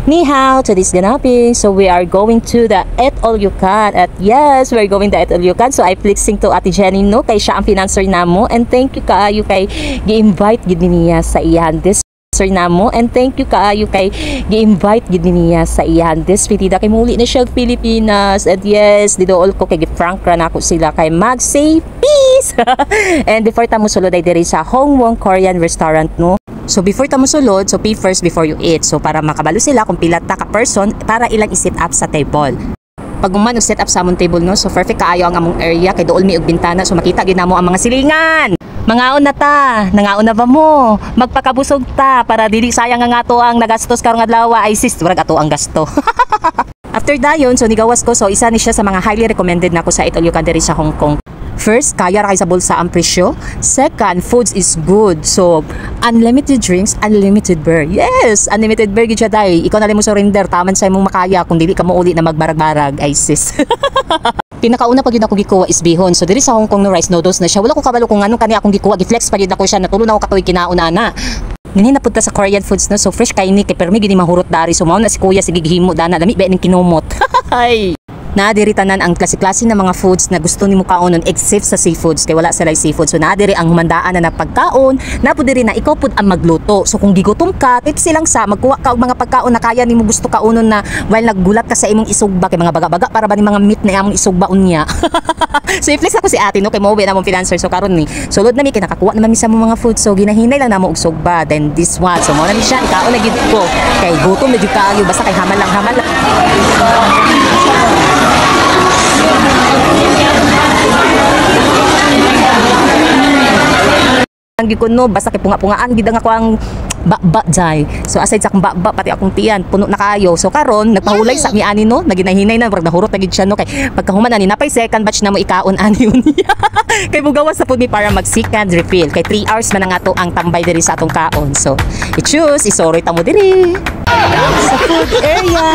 Ni hao, today's ganaping. So we are going to the Eat All You Can. At yes, we're going to Eat All You Can. So I flexing to Ate Jenny, no? Kay siya ang financer namo. And thank you kaayo kay gi-invite gid niya sa iyan this namo. And thank you kaayo kay gi-invite gid niya sa iyan this pitida kay muli na siya Pilipinas. And yes, didool ko kay gi-prank ra nako sila kay mag-say peace. And before ta mo sulod ay diri sa Hongwon Korean restaurant, no? So before ta mo sulod, so pay first before you eat. So para makabalo sila kung pila ta ka person para ilang i-set up sa table. Pag man set up sa among table, no, so perfect kaayo ang among area kay dool mi og bintana so makita gid namo ang mga silingan. Mangaon na ta, nangaon na ba mo? Magpakabusog ta para dili sayang nga ato ang nagastos karong adlaw ay sis, durag ato ang gasto. After dayon, so nigawas ko, so isa ni siya sa mga highly recommended nako sa Eat All You Can diri sa Hong Kong. First, kaya ra kay sa bulsa ang presyo. Second, foods is good. So, unlimited drinks, unlimited beer. Yes, unlimited beer gid siya day. Ikaw na lang mo surrender, taman sa imong makaya kung dili ka mo uli na magbarag-barag, ay sis. Pinakauna pag yun ako gikuha is bihon. So, diri sa Hong Kong no rice noodles na siya. Wala ko kabalo kung anong kani akong gikuha. Giflex pa yun ako siya. Natulo na ako katoy kinauna-ana. Nini napunta sa Korean foods, no? So, fresh kaini kay permi gini mahurot dari. So, mao na si kuya sige gihimo dana. Lami ba ning kinumot. Ay. Naadiri tanan ang klase-klase ng mga foods na gusto nimo kaonon except sa seafoods kay wala sila seafood. So naadiri ang humandaan na nagpagkaon, napo diri na ikaw pud ang magluto. So kung gigutom ka, tips silang sa magkuha ka og mga pagkaon na kaya nimo gusto kaonon na while naggulat ka sa imong isugba kay mga baga-baga para ba ni mga meat na among isugba unya. So i-flex ako si ate no kay mauwi na mong financer so karon ni. Sulod na mi kay nakakuha naman mi sa mga food so ginahinay lang namo og sugba then this one. So mo na ni siya ikaon na gid ko kay gutom na jud kaayo basta kay hamal lang hamal. Ang gikuno basta kay punga-pungaan gid ang ako ang ba jay. So aside sa akong ba pati akong tiyan puno na kayo. So karon nagpahulay sa mi ani no, naginahinay na brag nahurot na gid siya no kay pagkahuman ani napay second batch na mo ikaon ani yun. Kay bugawas sa pud mi para mag second refill kay 3 hours man ang ato ang tambay diri sa atong kaon. So i-choose isoroy ta mo diri sa food area.